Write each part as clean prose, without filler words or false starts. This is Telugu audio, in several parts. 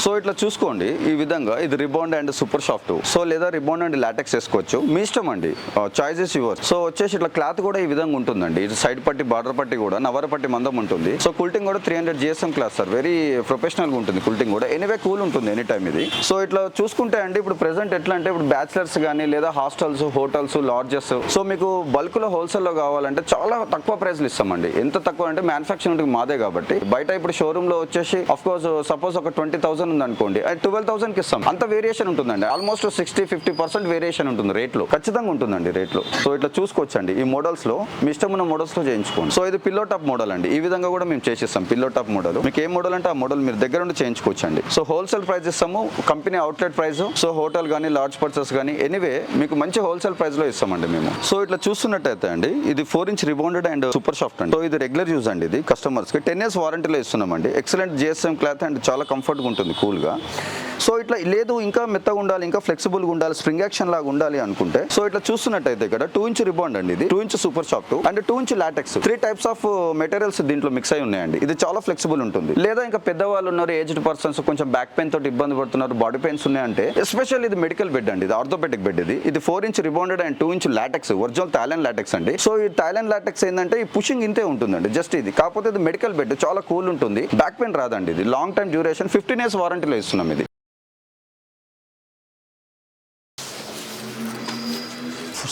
సో ఇట్లా చూసుకోండి ఈ విధంగా ఇది రిబాండ్ అండ్ సూపర్ సాఫ్ట్. సో లేదా రిబాండ్ అండ్ లాటెక్స్ వేసుకోవచ్చు, మీ ఇష్టం అండి, చాయిస్ ఇస్ యువర్. సో వచ్చేసి ఇట్లా క్లాత్ కూడా ఈ విధంగా ఉంటుందండి. ఇది సైడ్ పట్టి బార్డర్ పట్టి కూడా నవర పట్టి మందం ఉంటుంది. సో కుల్టింగ్ కూడా 300 GSM class sir, very professional గా ఉంటుంది కుల్టింగ్ కూడా. ఎనీవే కూల్ ఉంటుంది ఎనీ టైం ఇది. సో ఇట్లా చూసుకుంటే అండి ఇప్పుడు ప్రెసెంట్ ఎట్లా అంటే ఇప్పుడు బ్యాచిలర్స్ కానీ లేదా హాస్టల్స్, హోటల్స్, లాడ్జెస్, సో మీకు బల్క్ లో హోల్సేల్ లో కావాలంటే చాలా తక్కువ ప్రైస్లు ఇస్తామండి. ఎంత తక్కువ అంటే మ్యానుఫాక్చరింగ్ మాదే కాబట్టి. బయట ఇప్పుడు షోరూమ్ లో వచ్చేసి ఆఫ్ కోర్స్ సపోజ్ ఒక 20,000 ఉంది అనుకోండి, అది 12,000 కి ఇస్తాం. అంత వేరియేషన్ ఉంటుందండి, ఆల్మోస్ట్ 60-50% వేరియేషన్ ఉంటుంది రేట్లో, ఖచ్చితంగా ఉంటుందండి రేట్లో. సో ఇట్లా చూసుకోవచ్చండి ఈ మోడల్స్ లో మీ ఇష్టం ఉన్న మోడల్స్ లో చేయించుకోండి. సో ఇది పిల్లో టాప్ మోడల్ అండి, ఈ విధంగా కూడా మేము చేసిస్తాం. పిల్లో టాప్ మోడల్ మీకు ఏ మోడల్ అంటే ఆ మోడల్ మీరు దగ్గర ఉండి చేయించుకోవచ్చండి. సో హోల్సేల్ ప్రైస్ ఇస్తాము, company outlet price. So hotel కానీ లార్జ్ పర్చేస్ కానీ ఎనీవే మీకు మంచి హోల్సేల్ ప్రైస్ లో ఇస్తామండి మేము. సో ఇట్లా చూస్తున్నట్టయితే అండి ఇది 4" రిబౌండెడ్ అండ్ సూపర్ సాఫ్ట్ అండి. సో ఇది రెగ్యులర్ యూజ్ అండి, ఇది కస్టమర్స్ కి 10 years వారంటీలో ఇస్తున్నామండి. ఎక్సలెంట్ GSM క్లాత్ అండ్ చాలా కంఫర్ట్ గా ఉంటుంది, కూల్ గా. సో ఇట్లా లేదు ఇంకా మెత్తగా ఉండాలి, ఇంకా ఫ్లెక్సిబుల్ గా ఉండాలి, స్ప్రింగ్ యాక్షన్ లాగా ఉండాలి అనుకుంటే సో ఇట్లా చూస్తున్నట్టయితే ఇక్కడ 2" రిబాండ్ అండి, ఇది 2" super soft and 2" LaTeX. 3 types of materials దీంట్లో మిక్స్ అయి ఉన్నాయండి. ఇది చాలా ఫ్లెక్సిబుల్ ఉంటుంది. లేదా ఇంకా పెద్దవాళ్ళు ఉన్నారు, ఏజ్డ్ పర్సన్స్, కొంచెం బ్యాక్ పెయిన్ తోటి ఇబ్బంది పడుతున్నారు, బాడీ పెయిన్స్ ఉన్నాయంటే ఎస్పెషల్ ఇది మెడికల్ బెడ్ అండి, ఇది ఆర్థోపెడిక్ బెడ్. ఇది 4" rebonded and 2" LaTeX, original Thailand LaTeX అండి. సో ఈ థాయిలాండ్ లాటెక్స్ ఏంటంటే ఈ పుషింగ్ ఇంతే ఉంటుందండి జస్ట్ ఇది, కాకపోతే ఇది మెడికల్ బెడ్, చాలా కూల్ ఉంటుంది, బ్యాక్ పెయిన్ రాదండి. ఇది లాంగ్ టైం డ్యూరేషన్ 15 years వారంటీలో ఇస్తున్నాం. ఇది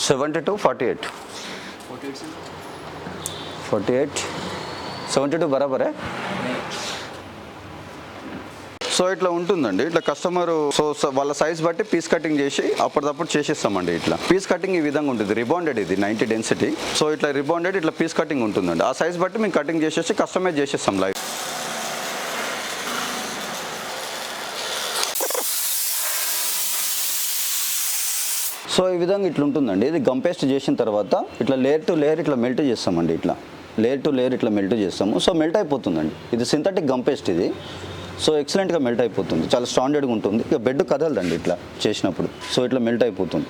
72-48 72 బరాబరే. సో ఇట్లా ఉంటుందండి. ఇట్లా కస్టమర్ సో వాళ్ళ సైజ్ బట్టి పీస్ కటింగ్ చేసి అప్పటిదప్పుడు చేసిస్తామండి. ఇట్లా పీస్ కటింగ్ ఈ విధంగా ఉంటుంది. రిబాండెడ్ ఇది 90 డెన్సిటీ. సో ఇట్లా రిబాండెడ్ ఇట్లా పీస్ కటింగ్ ఉంటుందండి. ఆ సైజ్ బట్టి మేము కటింగ్ చేసేసి కస్టమైజ్ చేసేస్తాం లైవ్. సో ఈ విధంగా ఇట్లా ఉంటుందండి. ఇది గమ్ పేస్ట్ చేసిన తర్వాత ఇట్లా లేయర్ టు లేయర్ ఇట్లా మెల్ట్ చేస్తామండి. ఇట్లా లేయర్ టు లేయర్ ఇట్లా మెల్ట్ చేస్తాము. సో మెల్ట్ అయిపోతుందండి. ఇది సింథటిక్ గమ్ పేస్ట్ ఇది. సో ఎక్సలెంట్గా మెల్ట్ అయిపోతుంది, చాలా స్టాండర్డ్గా ఉంటుంది. ఇక బెడ్ కదలదండి ఇట్లా చేసినప్పుడు. సో ఇట్లా మెల్ట్ అయిపోతుంది.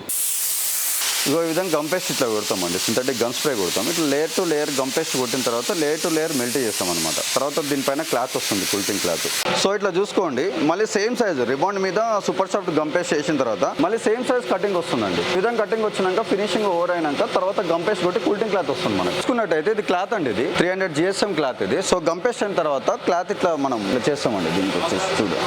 ఇగో ఈ విధంగా గమ్ పేస్ట్ ఇట్లా కొడతామండి, సింథటిక్ గమ్ స్ప్రే కొడతాం. ఇట్లా layer to layer gum paste కొట్టిన తర్వాత లేయర్ టు లేయర్ మెల్ట్ చేస్తాం అనమాట. తర్వాత దీనిపైన క్లాత్ వస్తుంది, కుల్టింగ్ క్లాత్. సో ఇట్లా చూసుకోండి, మళ్ళీ సేమ్ సైజ్ రిబాండ్ మీద సూపర్ సాఫ్ట్ గమ్ పేస్ట్ చేసిన తర్వాత మళ్ళీ సేమ్ సైజ్ కటింగ్ వస్తుందండి. ఈ విధంగా కటింగ్ వచ్చినాక ఫినిషింగ్ ఓవర్ అయినాక తర్వాత గమ్ పేస్ట్ కొట్టి కుల్టింగ్ క్లాత్ వస్తుంది మనకు. చూసుకున్నట్టయితే ఇది క్లాత్ అండి, ఇది 300 GSM క్లాత్ ఇది. సో గమ్ పేస్ట్ అయిన తర్వాత క్లాత్ ఇట్లా మనం ఇట్లా చేస్తామండి. దీనికి వచ్చేసి చూడు,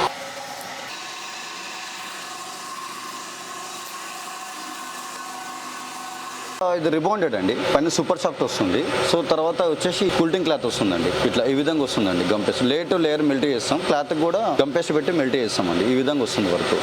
ఇది రిబాండెడ్ అండి, పైన సూపర్ సాఫ్ట్ వస్తుంది. సో తర్వాత వచ్చేసి కూల్టింగ్ క్లాత్ వస్తుందండి. ఇట్లా ఈ విధంగా వస్తుందండి gum paste. Layer to layer melt చేస్తాం, క్లాత్ కూడా గమ్ పేస్ట్ పెట్టి మెల్ట్ చేస్తామండి. ఈ విధంగా వస్తుంది వర్క్.